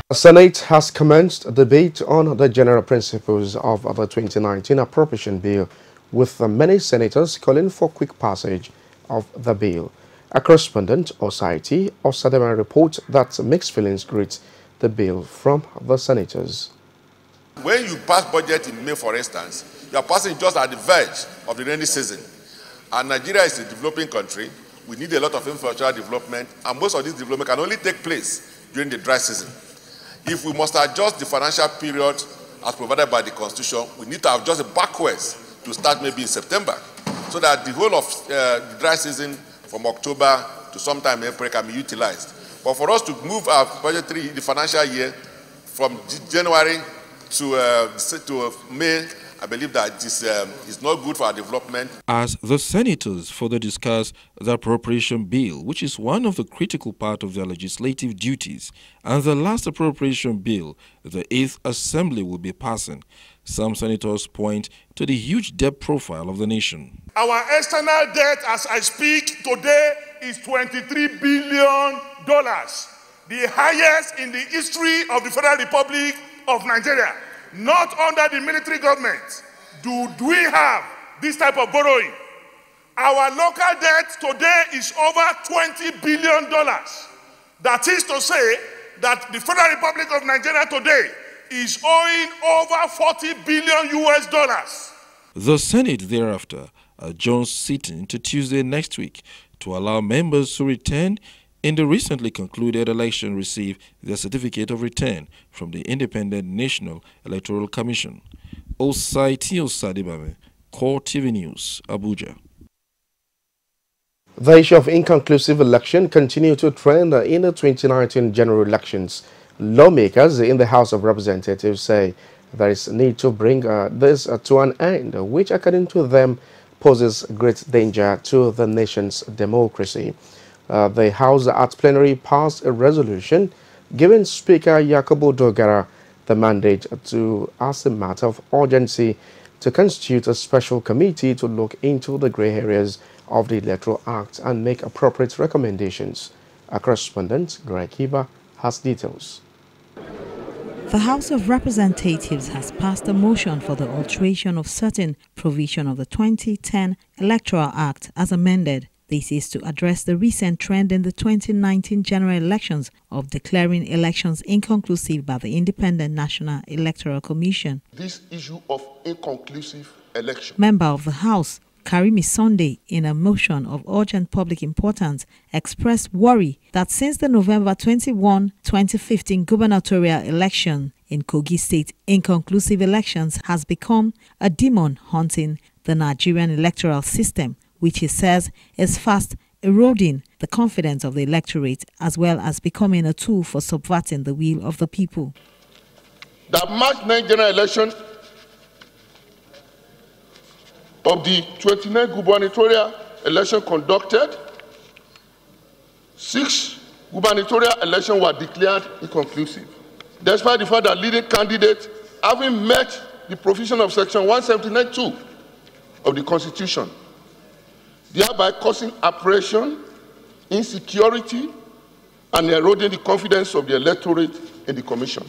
The Senate has commenced a debate on the general principles of the 2019 appropriation bill, with many senators calling for quick passage of the bill. A correspondent, Osaiti Osadema, reports that mixed feelings greet the bill from the senators. When you pass budget in May, for instance, you are passing just at the verge of the rainy season. And Nigeria is a developing country. We need a lot of infrastructure development, and most of this development can only take place during the dry season. If we must adjust the financial period as provided by the Constitution, we need to adjust it backwards to start maybe in September, so that the whole of the dry season from October to sometime April can be utilized. But for us to move our budgetary, the financial year, from January to May, I believe that this is not good for our development. As the senators further discuss the appropriation bill, which is one of the critical parts of their legislative duties, and the last appropriation bill the 8th Assembly will be passing, some senators point to the huge debt profile of the nation. Our external debt, as I speak today, is $23 billion, the highest in the history of the Federal Republic of Nigeria. Not under the military government do we have this type of borrowing. Our local debt today is over $20 billion. That is to say that the Federal Republic of Nigeria today is owing over $40 billion US. The Senate thereafter adjourns sitting to Tuesday next week to allow members who return in the recently concluded election receive their certificate of return from the Independent National Electoral Commission. Osaiti Osadibame, Core TV News, Abuja. The issue of inconclusive election continued to trend in the 2019 general elections. Lawmakers in the House of Representatives say there is a need to bring this to an end, which according to them poses great danger to the nation's democracy. The House at plenary passed a resolution giving Speaker Yakubu Dogara the mandate to, as a matter of urgency, to constitute a special committee to look into the grey areas of the Electoral Act and make appropriate recommendations. A correspondent, Greg Hiba, has details. The House of Representatives has passed a motion for the alteration of certain provision of the 2010 Electoral Act as amended. This is to address the recent trend in the 2019 general elections of declaring elections inconclusive by the Independent National Electoral Commission. This issue of inconclusive election. Member of the House, Karimi Sunday, in a motion of urgent public importance, expressed worry that since the November 21, 2015 gubernatorial election in Kogi State, inconclusive elections has become a demon haunting the Nigerian electoral system, which he says is fast eroding the confidence of the electorate as well as becoming a tool for subverting the will of the people. The March 9 general election of the 29th gubernatorial election conducted, 6 gubernatorial elections were declared inconclusive, despite the fact that leading candidates having met the provision of section 179(2) of the Constitution, thereby causing oppression, insecurity, and eroding the confidence of the electorate in the Commission.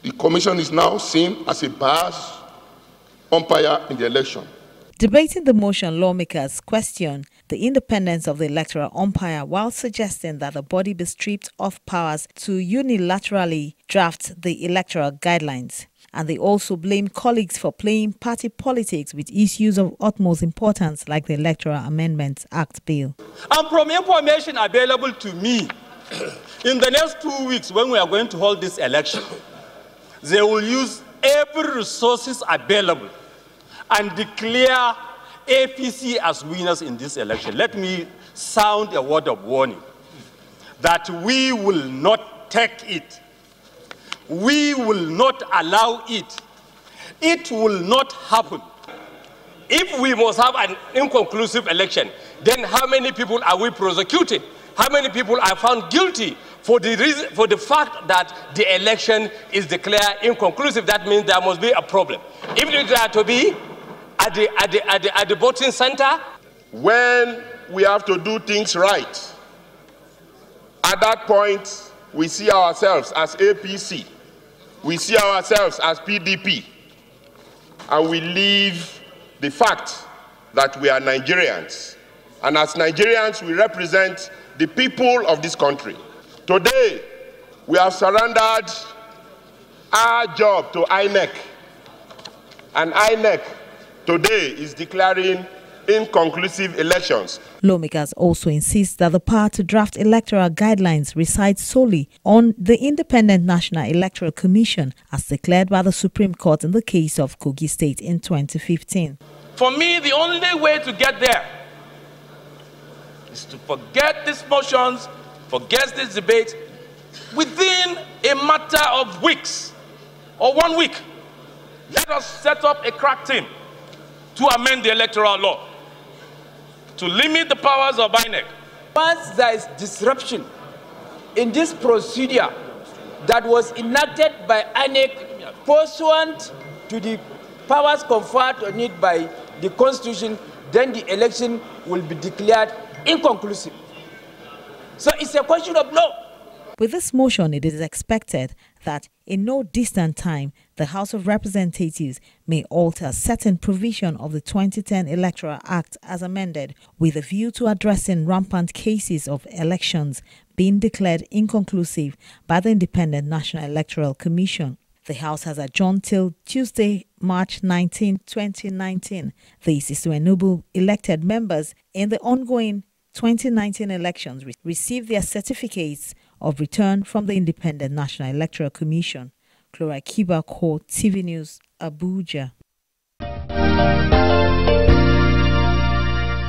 The Commission is now seen as a biased umpire in the election. Debating the motion, lawmakers question the independence of the electoral umpire while suggesting that the body be stripped of powers to unilaterally draft the electoral guidelines. And they also blame colleagues for playing party politics with issues of utmost importance like the Electoral Amendments Act bill. And from information available to me, in the next 2 weeks when we are going to hold this election, they will use every resources available and declare APC as winners in this election. Let me sound a word of warning that we will not take it. We will not allow it. It will not happen. If we must have an inconclusive election, then how many people are we prosecuting? How many people are found guilty for the fact that the election is declared inconclusive? That means there must be a problem. If it are to be at the voting center, when we have to do things right, At that point, we see ourselves as APC, we see ourselves as PDP, and we leave the fact that we are Nigerians. And as Nigerians, we represent the people of this country. Today, we have surrendered our job to INEC. And INEC today is declaring inconclusive elections. Lawmakers also insist that the power to draft electoral guidelines resides solely on the Independent National Electoral Commission, as declared by the Supreme Court in the case of Kogi State in 2015. For me, the only way to get there is to forget these motions, forget this debate. Within a matter of weeks or 1 week, let us set up a crack team to amend the electoral law, to limit the powers of INEC. Once there is disruption in this procedure that was enacted by INEC pursuant to the powers conferred on it by the Constitution, then the election will be declared inconclusive. So it's a question of law. With this motion, it is expected that in no distant time, the House of Representatives may alter certain provision of the 2010 Electoral Act as amended, with a view to addressing rampant cases of elections being declared inconclusive by the Independent National Electoral Commission. The House has adjourned till Tuesday, March 19, 2019. This is to enable elected members in the ongoing 2019 elections receive their certificates of return from the Independent National Electoral Commission. Chlora Kiba, TV News, Abuja.